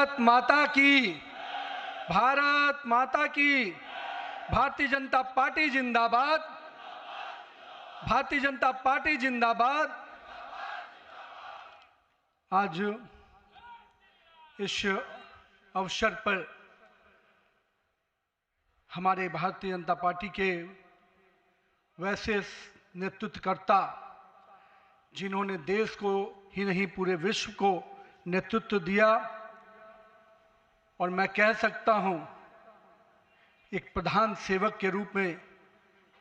भारत माता की, भारत माता की। भारतीय जनता पार्टी जिंदाबाद, भारतीय जनता पार्टी जिंदाबाद। आज इस अवसर पर हमारे भारतीय जनता पार्टी के वैसे नेतृत्वकर्ता, जिन्होंने देश को ही नहीं पूरे विश्व को नेतृत्व दिया, और मैं कह सकता हूं एक प्रधान सेवक के रूप में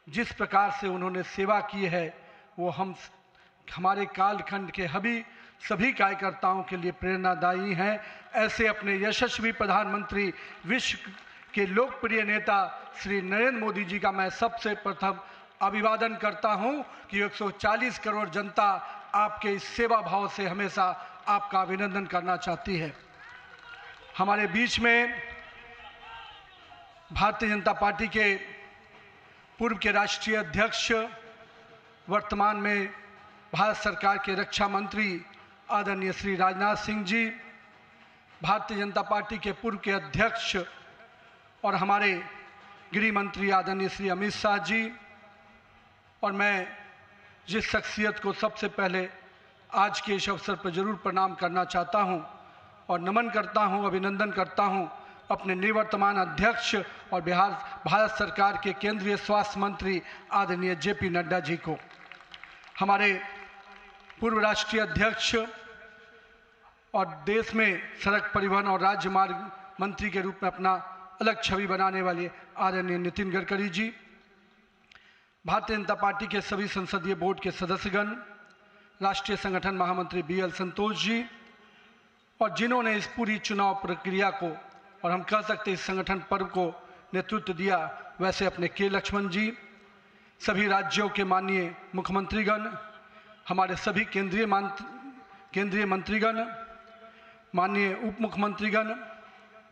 जिस प्रकार से उन्होंने सेवा की है, वो हमारे कालखंड के सभी कार्यकर्ताओं के लिए प्रेरणादायी हैं। ऐसे अपने यशस्वी प्रधानमंत्री, विश्व के लोकप्रिय नेता श्री नरेंद्र मोदी जी का मैं सबसे प्रथम अभिवादन करता हूं कि 140 करोड़ जनता आपके इस सेवा भाव से हमेशा आपका अभिनंदन करना चाहती है। हमारे बीच में भारतीय जनता पार्टी के पूर्व के राष्ट्रीय अध्यक्ष, वर्तमान में भारत सरकार के रक्षा मंत्री आदरणीय श्री राजनाथ सिंह जी, भारतीय जनता पार्टी के पूर्व के अध्यक्ष और हमारे गृह मंत्री आदरणीय श्री अमित शाह जी, और मैं जिस शख्सियत को सबसे पहले आज के इस अवसर पर जरूर प्रणाम करना चाहता हूं और नमन करता हूं, अभिनंदन करता हूं, अपने निवर्तमान अध्यक्ष और भारत सरकार के केंद्रीय स्वास्थ्य मंत्री आदरणीय जेपी नड्डा जी को, हमारे पूर्व राष्ट्रीय अध्यक्ष और देश में सड़क परिवहन और राज्य मार्ग मंत्री के रूप में अपना अलग छवि बनाने वाले आदरणीय नितिन गडकरी जी, भारतीय जनता पार्टी के सभी संसदीय बोर्ड के सदस्यगण, राष्ट्रीय संगठन महामंत्री BL संतोष जी, और जिन्होंने इस पूरी चुनाव प्रक्रिया को और हम कह सकते इस संगठन पर्व को नेतृत्व दिया, वैसे अपने के लक्ष्मण जी, सभी राज्यों के माननीय मुख्यमंत्रीगण, हमारे सभी केंद्रीय मंत्रीगण, माननीय उप मुख्यमंत्रीगण,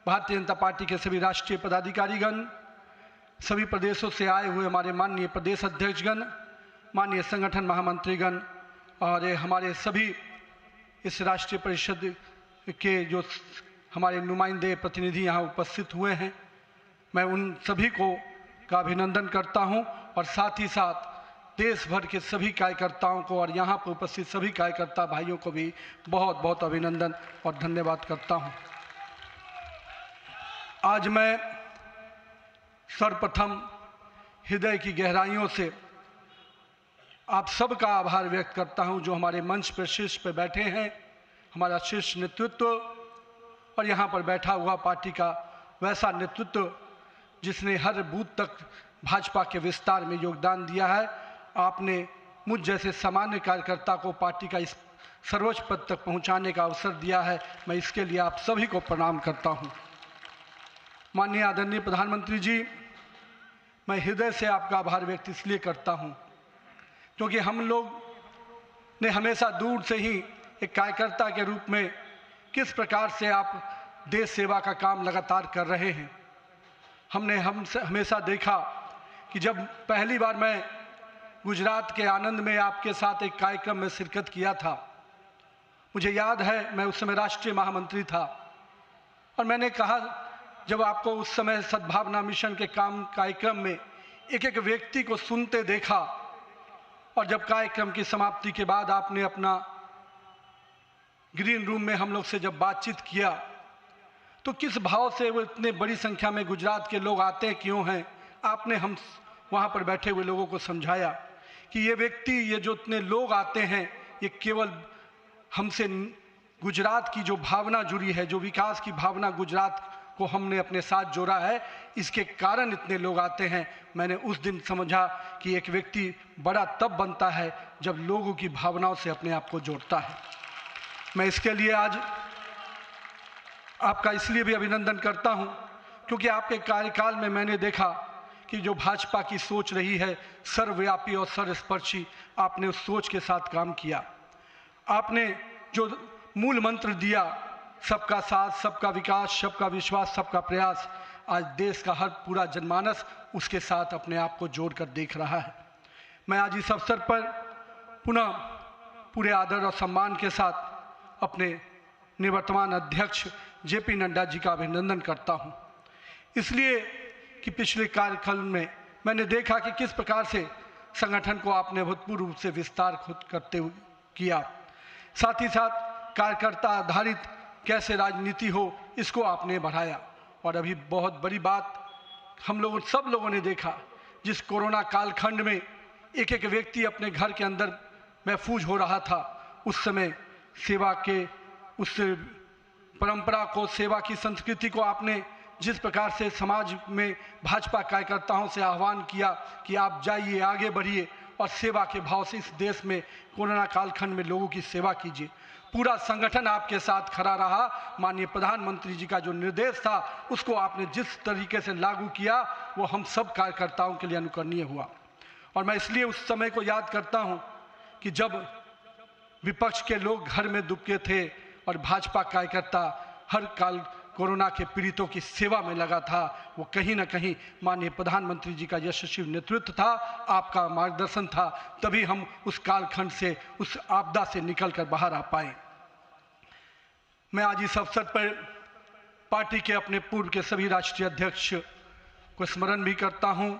भारतीय जनता पार्टी के सभी राष्ट्रीय पदाधिकारीगण, सभी प्रदेशों से आए हुए हमारे माननीय प्रदेश अध्यक्षगण, माननीय संगठन महामंत्रीगण, और हमारे सभी इस राष्ट्रीय परिषद के जो हमारे नुमाइंदे प्रतिनिधि यहाँ उपस्थित हुए हैं, मैं उन सभी का अभिनंदन करता हूँ, और साथ ही साथ देश भर के सभी कार्यकर्ताओं को और यहाँ पर उपस्थित सभी कार्यकर्ता भाइयों को भी बहुत बहुत अभिनंदन और धन्यवाद करता हूँ। आज मैं सर्वप्रथम हृदय की गहराइयों से आप सबका आभार व्यक्त करता हूं, जो हमारे मंच पर शीर्ष पर बैठे हैं, हमारा शीर्ष नेतृत्व, और यहाँ पर बैठा हुआ पार्टी का वैसा नेतृत्व जिसने हर बूथ तक भाजपा के विस्तार में योगदान दिया है। आपने मुझ जैसे सामान्य कार्यकर्ता को पार्टी का इस सर्वोच्च पद तक पहुँचाने का अवसर दिया है। मैं इसके लिए आप सभी को प्रणाम करता हूँ। माननीय आदरणीय प्रधानमंत्री जी, मैं हृदय से आपका आभार व्यक्त इसलिए करता हूं क्योंकि हम लोग ने हमेशा दूर से ही एक कार्यकर्ता के रूप में किस प्रकार से आप देश सेवा का काम लगातार कर रहे हैं। हमने हमेशा देखा कि जब पहली बार मैं गुजरात के आनंद में आपके साथ एक कार्यक्रम में शिरकत किया था, मुझे याद है मैं उस समय राष्ट्रीय महामंत्री था, और मैंने कहा जब आपको उस समय सद्भावना मिशन के कार्यक्रम में एक एक व्यक्ति को सुनते देखा, और जब कार्यक्रम की समाप्ति के बाद आपने अपना ग्रीन रूम में हम लोग से जब बातचीत किया, तो किस भाव से वो इतने बड़ी संख्या में गुजरात के लोग आते क्यों हैं, आपने हम वहाँ पर बैठे हुए लोगों को समझाया कि ये व्यक्ति, ये जो इतने लोग आते हैं, ये केवल हमसे गुजरात की जो भावना जुड़ी है, जो विकास की भावना गुजरात को हमने अपने साथ जोड़ा है, इसके कारण इतने लोग आते हैं। मैंने उस दिन समझा कि एक व्यक्ति बड़ा तब बनता है जब लोगों की भावनाओं से अपने आप को जोड़ता है। मैं इसके लिए आज आपका इसलिए भी अभिनंदन करता हूं क्योंकि आपके कार्यकाल में मैंने देखा कि जो भाजपा की सोच रही है सर्वव्यापी और सर्वस्पर्शी, आपने उस सोच के साथ काम किया। आपने जो मूल मंत्र दिया, सबका साथ, सबका विकास, सबका विश्वास, सबका प्रयास, आज देश का हर पूरा जनमानस उसके साथ अपने आप को जोड़कर देख रहा है। मैं आज इस अवसर पर पुनः पूरे आदर और सम्मान के साथ अपने निवर्तमान अध्यक्ष जेपी नड्डा जी का अभिनंदन करता हूं, इसलिए कि पिछले कार्यकाल में मैंने देखा कि किस प्रकार से संगठन को आपने अभूतपूर्व रूप से विस्तार खुद करते हुए किया। साथ ही साथ कार्यकर्ता आधारित कैसे राजनीति हो, इसको आपने बढ़ाया। और अभी बहुत बड़ी बात हम लोगों सब लोगों ने देखा, जिस कोरोना कालखंड में एक एक व्यक्ति अपने घर के अंदर महफूज हो रहा था, उस समय सेवा के उस परंपरा को, सेवा की संस्कृति को आपने जिस प्रकार से समाज में भाजपा कार्यकर्ताओं से आह्वान किया कि आप जाइए, आगे बढ़िए और सेवा के भाव से इस देश में कोरोना कालखंड में लोगों की सेवा कीजिए। पूरा संगठन आपके साथ खड़ा रहा। माननीय प्रधानमंत्री जी का जो निर्देश था, उसको आपने जिस तरीके से लागू किया, वो हम सब कार्यकर्ताओं के लिए अनुकरणीय हुआ। और मैं इसलिए उस समय को याद करता हूं कि जब विपक्ष के लोग घर में दुबके थे और भाजपा कार्यकर्ता हर काल कोरोना के पीड़ितों की सेवा में लगा था, वो कहीं ना कहीं माननीय प्रधानमंत्री जी का यशस्वी नेतृत्व था, आपका मार्गदर्शन था, तभी हम उस कालखंड से, उस आपदा से निकलकर बाहर आ पाए। मैं आज इस अवसर पर पार्टी के अपने पूर्व के सभी राष्ट्रीय अध्यक्ष को स्मरण भी करता हूं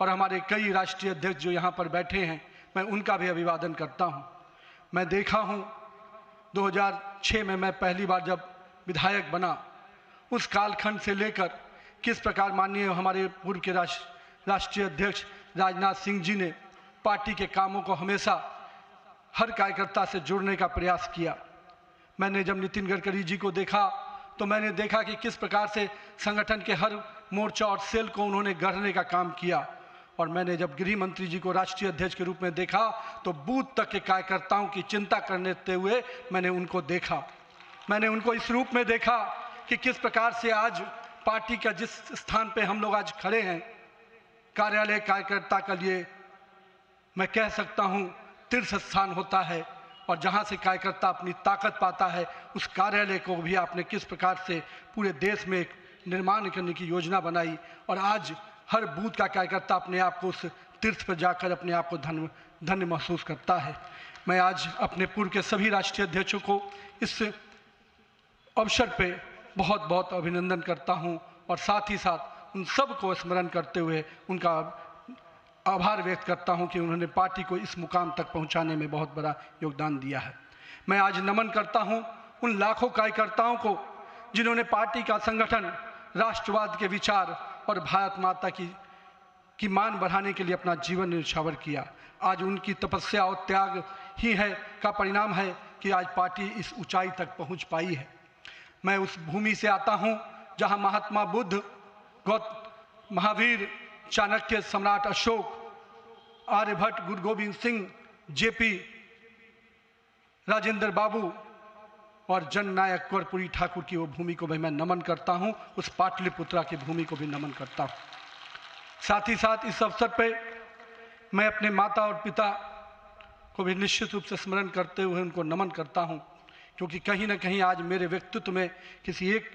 और हमारे कई राष्ट्रीय अध्यक्ष जो यहाँ पर बैठे हैं, मैं उनका भी अभिवादन करता हूं। मैं देखा हूं 2006 में मैं पहली बार जब विधायक बना, उस कालखंड से लेकर किस प्रकार माननीय हमारे पूर्व के राष्ट्रीय अध्यक्ष राजनाथ सिंह जी ने पार्टी के कामों को हमेशा हर कार्यकर्ता से जोड़ने का प्रयास किया। मैंने जब नितिन गडकरी जी को देखा तो मैंने देखा कि किस प्रकार से संगठन के हर मोर्चा और सेल को उन्होंने गढ़ने का काम किया। और मैंने जब गृह मंत्री जी को राष्ट्रीय अध्यक्ष के रूप में देखा तो बूथ तक के कार्यकर्ताओं की चिंता करते हुए मैंने उनको देखा। मैंने उनको इस रूप में देखा कि किस प्रकार से आज पार्टी का जिस स्थान पे हम लोग आज खड़े हैं, कार्यालय कार्यकर्ता के लिए मैं कह सकता हूं तीर्थ स्थान होता है, और जहां से कार्यकर्ता अपनी ताकत पाता है, उस कार्यालय को भी आपने किस प्रकार से पूरे देश में एक निर्माण करने की योजना बनाई। और आज हर बूथ का कार्यकर्ता अपने आप को उस तीर्थ पर जाकर अपने आप को धन्य महसूस करता है। मैं आज अपने पूर्व के सभी राष्ट्रीय अध्यक्षों को इस अवसर पे बहुत बहुत अभिनंदन करता हूं और साथ ही साथ उन सब को स्मरण करते हुए उनका आभार व्यक्त करता हूं कि उन्होंने पार्टी को इस मुकाम तक पहुंचाने में बहुत बड़ा योगदान दिया है। मैं आज नमन करता हूं उन लाखों कार्यकर्ताओं को जिन्होंने पार्टी का संगठन, राष्ट्रवाद के विचार और भारत माता की मान बढ़ाने के लिए अपना जीवन न्यौछावर किया। आज उनकी तपस्या और त्याग ही है का परिणाम है कि आज पार्टी इस ऊंचाई तक पहुंच पाई है। मैं उस भूमि से आता हूं जहां महात्मा बुद्ध, महावीर, चाणक्य, सम्राट अशोक, आर्यभट्ट, गुरु गोविंद सिंह, जेपी, राजेंद्र बाबू और जननायक कर्पूरी ठाकुर की वो भूमि को भी मैं नमन करता हूं। उस पाटलिपुत्रा की भूमि को भी नमन करता हूं। साथ ही साथ इस अवसर पे मैं अपने माता और पिता को भी निश्चित रूप से स्मरण करते हुए उनको नमन करता हूं, क्योंकि कहीं ना कहीं आज मेरे व्यक्तित्व में किसी एक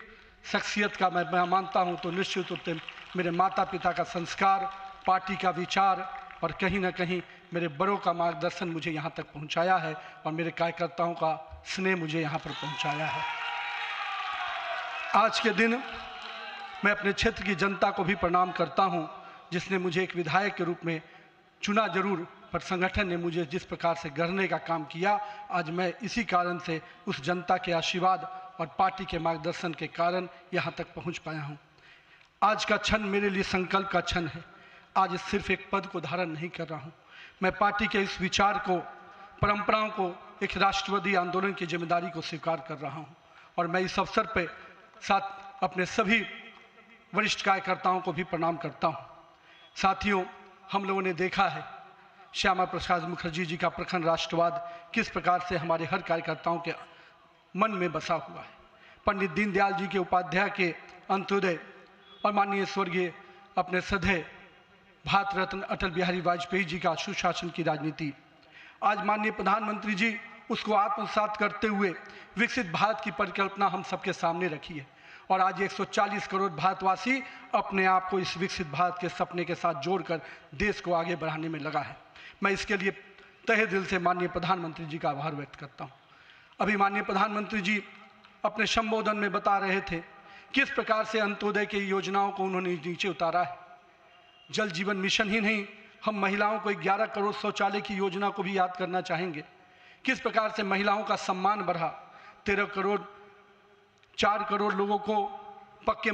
शख्सियत का मैं मानता हूं तो निश्चित रूप से मेरे माता पिता का संस्कार, पार्टी का विचार और कहीं ना कहीं मेरे बड़ों का मार्गदर्शन मुझे यहाँ तक पहुँचाया है और मेरे कार्यकर्ताओं का स्नेह मुझे यहाँ पर पहुँचाया है। आज के दिन मैं अपने क्षेत्र की जनता को भी प्रणाम करता हूँ, जिसने मुझे एक विधायक के रूप में चुना जरूर, पर संगठन ने मुझे जिस प्रकार से गढ़ने का काम किया, आज मैं इसी कारण से उस जनता के आशीर्वाद और पार्टी के मार्गदर्शन के कारण यहाँ तक पहुँच पाया हूँ। आज का क्षण मेरे लिए संकल्प का क्षण है। आज सिर्फ एक पद को धारण नहीं कर रहा हूँ, मैं पार्टी के इस विचार को, परंपराओं को, एक राष्ट्रवादी आंदोलन की जिम्मेदारी को स्वीकार कर रहा हूँ। और मैं इस अवसर पर साथ अपने सभी वरिष्ठ कार्यकर्ताओं को भी प्रणाम करता हूँ। साथियों, हम लोगों ने देखा है श्यामा प्रसाद मुखर्जी जी का प्रखर राष्ट्रवाद किस प्रकार से हमारे हर कार्यकर्ताओं के मन में बसा हुआ है। पंडित दीनदयाल जी के उपाध्याय के अंत्योदय और माननीय स्वर्गीय अपने सदैव भारत रत्न अटल बिहारी वाजपेयी जी का सुशासन की राजनीति, आज माननीय प्रधानमंत्री जी उसको आत्मसात करते हुए विकसित भारत की परिकल्पना हम सबके सामने रखी है। और आज 140 करोड़ भारतवासी अपने आप को इस विकसित भारत के सपने के साथ जोड़कर देश को आगे बढ़ाने में लगा है। मैं इसके लिए तहे दिल से माननीय प्रधानमंत्री जी का आभार व्यक्त करता हूँ। अभी माननीय प्रधानमंत्री जी अपने संबोधन में बता रहे थे किस प्रकार से अंत्योदय की योजनाओं को उन्होंने नीचे उतारा है। जल जीवन मिशन ही नहीं, हम महिलाओं को 11 करोड़ शौचालय की योजना को भी याद करना चाहेंगे। किस प्रकार से महिलाओं का सम्मान बढ़ा, 4 करोड़ लोगों को पक्के